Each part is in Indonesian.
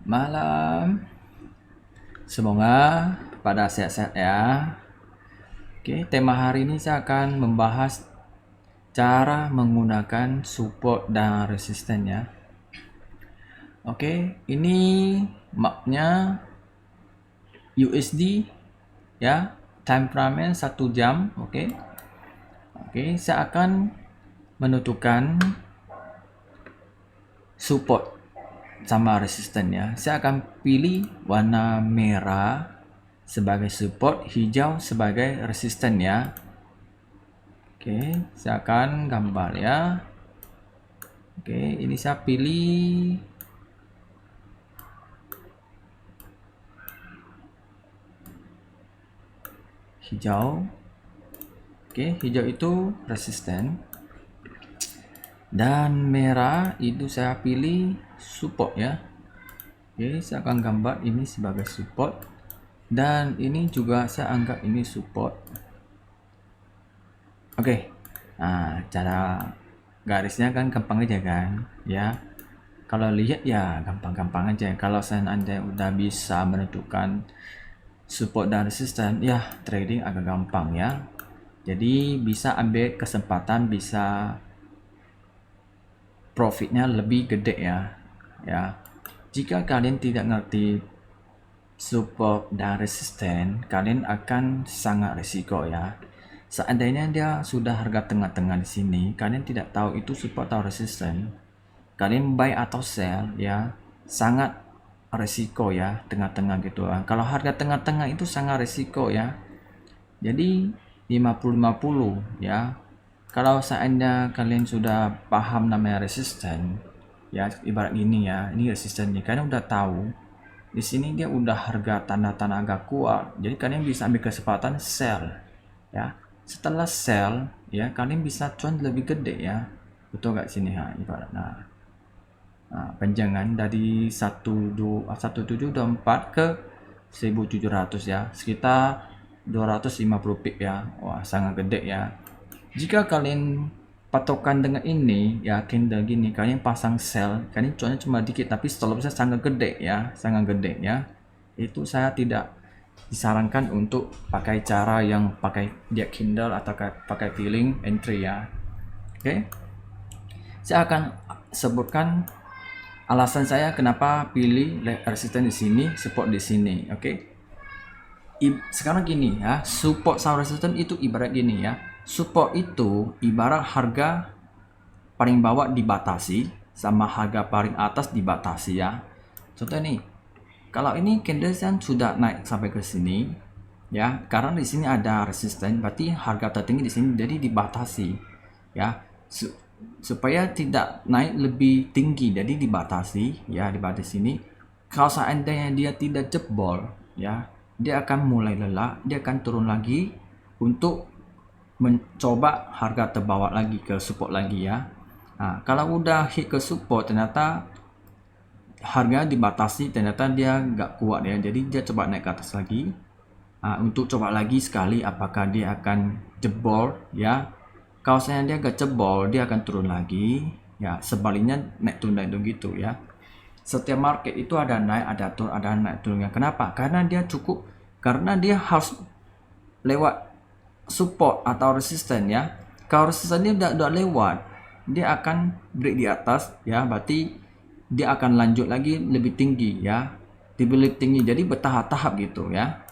Malam. Semoga pada sehat-sehat ya. Oke, tema hari ini saya akan membahas cara menggunakan support dan resisten ya. Oke, ini mapnya USD ya, time frame 1 jam. Oke, saya akan menentukan support sama resisten ya. Saya akan pilih warna merah sebagai support, hijau sebagai resisten ya. Oke, saya akan gambar ya. Oke, ini saya pilih hijau. Oke, hijau itu resisten. Dan merah itu saya pilih support ya. Oke, saya akan gambar ini sebagai support. Dan ini juga saya anggap ini support. Oke, nah cara garisnya kan gampang aja kan ya. Kalau lihat ya gampang-gampang aja. Kalau Anda udah bisa menentukan support dan resisten, ya trading agak gampang ya. Jadi bisa ambil kesempatan, bisa profitnya lebih gede ya. Jika kalian tidak ngerti support dan resisten, kalian akan sangat risiko ya. Seandainya dia sudah harga tengah-tengah di sini, kalian tidak tahu itu support atau resisten, kalian buy atau sell ya, sangat resiko ya, tengah-tengah gitu. Kalau harga tengah-tengah itu sangat resiko ya. Jadi 50-50 ya. Kalau seandainya kalian sudah paham namanya resisten ya, ibarat gini ya, ini resisten nih, kalian udah tahu di sini dia udah harga tanda-tanda agak kuat, jadi kalian bisa ambil kesempatan sell ya. Setelah sell ya, kalian bisa cuan lebih gede ya, betul gak sini ha, ibarat panjangan dari 1724 ke 1700 ya, sekitar 250 pip ya. Wah, sangat gede ya. Jika kalian patokan dengan ini ya, candle gini, kalian pasang sell, kalian cuannya cuma dikit tapi stopnya sangat gede ya, sangat gede ya. Itu saya tidak disarankan untuk pakai cara yang pakai dia candle atau pakai feeling entry ya. Oke, saya akan sebutkan alasan saya kenapa pilih resisten di sini, support di sini. Oke, sekarang gini ya, support sama resisten itu ibarat gini ya. Support itu ibarat harga paling bawah dibatasi sama harga paling atas dibatasi ya. Contoh nih, kalau ini candle sudah naik sampai ke sini ya, karena di sini ada resisten, berarti harga tertinggi di sini jadi dibatasi ya, supaya tidak naik lebih tinggi, jadi dibatasi ya, dibatasi sini. Kalau seandainya dia tidak jebol ya, dia akan mulai lelah, dia akan turun lagi untuk mencoba harga terbawa lagi ke support lagi ya. Nah, kalau udah hit ke support, ternyata harga dibatasi, ternyata dia nggak kuat ya, jadi dia coba naik ke atas lagi. Untuk coba lagi sekali apakah dia akan jebol ya. Kalau saya dia nggak jebol, dia akan turun lagi ya, sebaliknya naik turun gitu ya. Setiap market itu ada naik, ada turun, ada naik turunnya. Kenapa? Karena dia harus lewat support atau resisten ya. Kalau resisten dia udah lewat, dia akan break di atas ya, berarti dia akan lanjut lagi lebih tinggi ya, lebih tinggi, jadi bertahap-tahap gitu ya.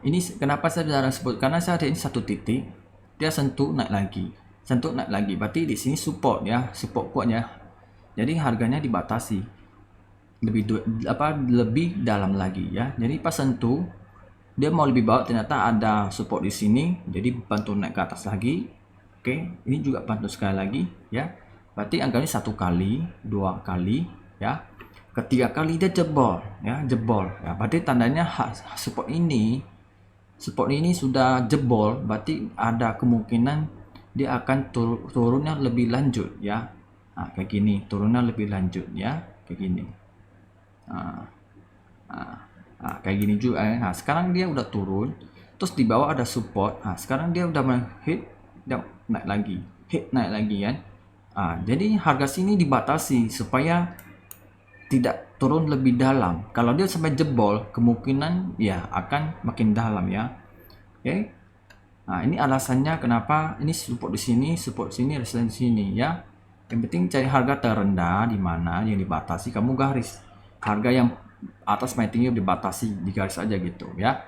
Ini kenapa saya bisa sebut, karena saya ada ini satu titik, dia sentuh naik lagi, berarti di sini support ya, support kuatnya, jadi harganya dibatasi lebih dalam lagi ya. Jadi pas sentuh dia mau lebih bawah, ternyata ada support di sini, jadi bantu naik ke atas lagi. Oke, ini juga bantu sekali lagi ya, berarti angkanya 1 kali, 2 kali ya, ketiga kali dia jebol ya, berarti tandanya support ini sudah jebol, berarti ada kemungkinan dia akan turunnya lebih lanjut ya. Kayak gini, turunnya lebih lanjut ya, kayak gini. Kayak gini juga ya. Sekarang dia udah turun, terus di bawah ada support. Sekarang dia udah hit, dia naik lagi, naik lagi kan. Jadi harga sini dibatasi supaya tidak turun lebih dalam. Kalau dia sampai jebol, kemungkinan ya akan makin dalam ya. Oke. Nah, ini alasannya kenapa ini support di sini, resistance di sini ya. Yang penting cari harga terendah di mana yang dibatasi, kamu garis. Harga yang atas main tinggi dibatasi, digaris aja gitu ya.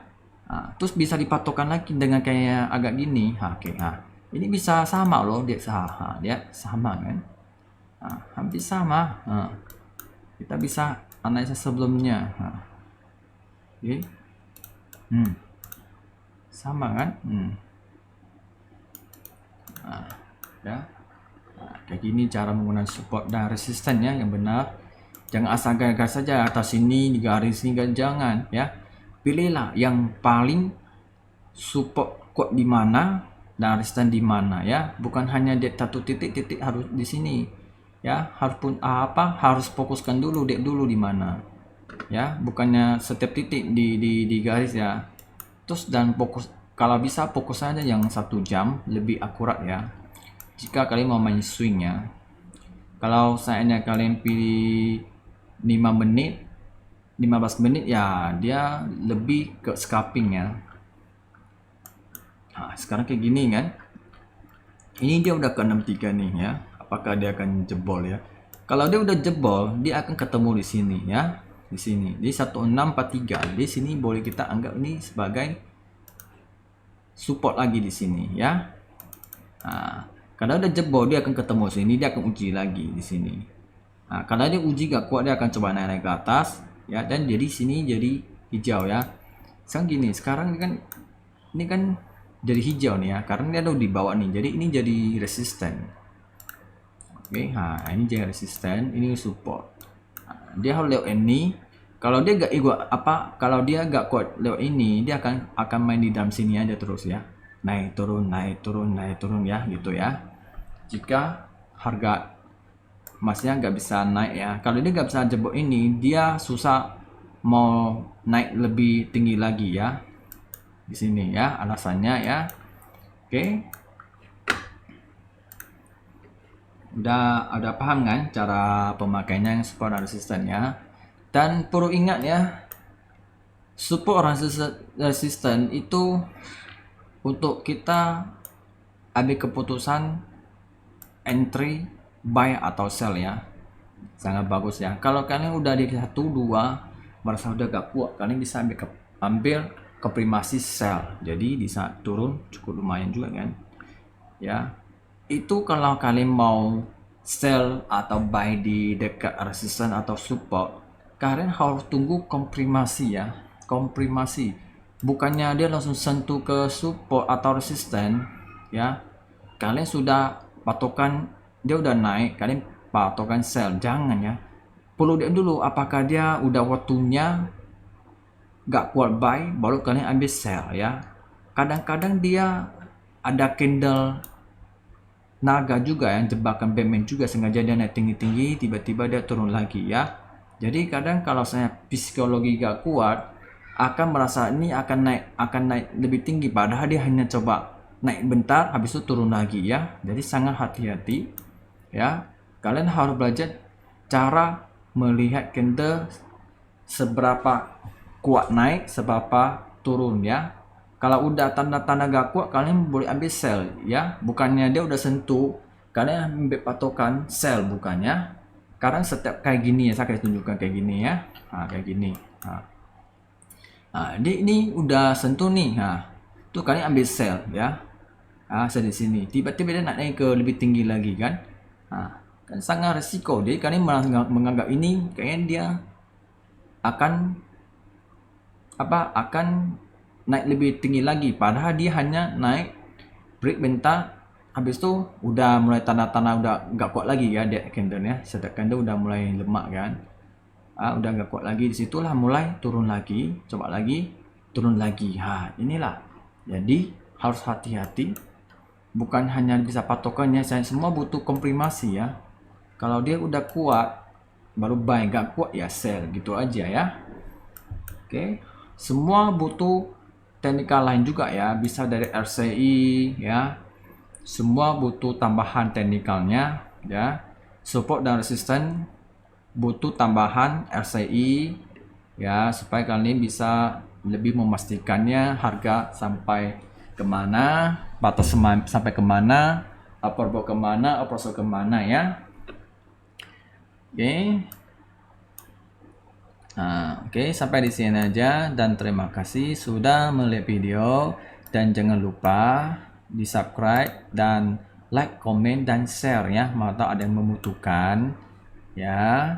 Nah, terus bisa dipatokan lagi dengan kayak agak gini. Oke. Nah, ini bisa sama loh dia sama kan. Nah, hampir sama. Nah, kita bisa analisa sebelumnya. Nah, oke. Sama kan? Nah, ya. Nah, kayak gini cara menggunakan support dan resistannya yang benar. Jangan asal garis saja atas sini digaris ini, jangan ya. Pilihlah yang paling support kuat di mana dan resisten di mana ya. Bukan hanya di satu titik harus di sini ya. Harus fokuskan dulu dulu di mana ya. Bukannya setiap titik di garis ya. Terus dan fokus, kalau bisa fokus aja yang 1 jam lebih akurat ya. Jika kalian mau main swing ya. Kalau seandainya kalian pilih 5 menit 15 menit ya dia lebih ke scalping ya. Nah, sekarang kayak gini kan. Ini dia udah ke 63 nih ya. Apakah dia akan jebol ya? Kalau dia udah jebol, dia akan ketemu di sini ya. Di sini. Di 1643. Di sini boleh kita anggap ini sebagai support lagi di sini ya. Nah, kalau udah jebol dia akan ketemu sini, dia akan uji lagi di sini. Nah, kalau dia uji gak kuat dia akan coba naik ke atas ya, dan jadi sini jadi hijau ya. Sekarang gini, sekarang ini kan jadi hijau nih ya, karena dia ada di bawah nih, jadi ini jadi resisten. Oke, nah ini jadi resisten, ini support. Nah, dia harus lewat ini. Kalau dia kalau dia gak kuat lewat ini, dia akan main di dalam sini aja terus ya, naik turun ya gitu ya. Jika harga emasnya nggak bisa naik ya, kalau dia nggak bisa jebol ini, dia susah mau naik lebih tinggi lagi ya. Di sini ya alasannya ya. Oke, udah ada paham kan cara pemakainya yang support dan resisten ya. Dan perlu ingat ya, support dan resisten itu untuk kita ambil keputusan entry, buy atau sell ya. Sangat bagus ya. Kalau kalian udah di 1 2 merasa udah gak kuat, kalian bisa ambil konfirmasi sell. Jadi di saat turun cukup lumayan juga kan. Ya. Itu kalau kalian mau sell atau buy di dekat resistance atau support, kalian harus tunggu konfirmasi ya. Konfirmasi. Bukannya dia langsung sentuh ke support atau resistance ya. Kalian sudah patokan dia udah naik, kalian patokan sell, jangan ya. Perlu lihat dulu apakah dia udah waktunya gak kuat buy, baru kalian ambil sell ya. Kadang-kadang dia ada candle naga juga yang jebakan Batman juga, sengaja dia naik tinggi-tinggi, tiba-tiba dia turun lagi ya. Jadi kadang kalau saya psikologi gak kuat, akan merasa ini akan naik lebih tinggi, padahal dia hanya coba naik bentar habis itu turun lagi ya. Jadi sangat hati-hati ya. Kalian harus belajar cara melihat candle seberapa kuat naik, seberapa turun ya. Kalau udah tanda-tanda gak kuat, kalian boleh ambil sell ya. Bukannya dia udah sentuh, kalian ambil patokan sell bukannya. Karena setiap kayak gini ya, saya akan tunjukkan kayak gini ya. Nah, kayak gini. Nah, ini udah sentuh nih. Nah, tuh kalian ambil sell ya. Saya di sini. Tiba-tiba dia naik ke lebih tinggi lagi kan. Nah, kan sangat resiko. Jadi kalian menganggap ini kayaknya dia akan naik lebih tinggi lagi, padahal dia hanya naik break bentar, habis itu udah mulai tanda-tanda udah nggak kuat lagi ya dia candlenya, sedang candle udah mulai lemak kan. Udah nggak kuat lagi, disitulah mulai turun lagi, coba lagi turun lagi. Inilah, jadi harus hati-hati, bukan hanya bisa patokannya, saya semua butuh konfirmasi ya. Kalau dia udah kuat baru buy, nggak kuat ya sell, gitu aja ya. Oke, semua butuh teknikal lain juga ya, bisa dari RCI ya, semua butuh tambahan teknikalnya ya. Support dan resistance butuh tambahan RCI ya, supaya kalian bisa lebih memastikannya harga sampai kemana, batas sampai kemana, upper bow kemana, upper kemana ya. Oke. Nah, oke, sampai di sini aja dan terima kasih sudah melihat video, dan jangan lupa di subscribe dan like, komen dan share ya, maka ada yang membutuhkan ya.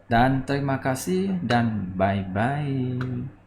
Dan terima kasih dan bye bye.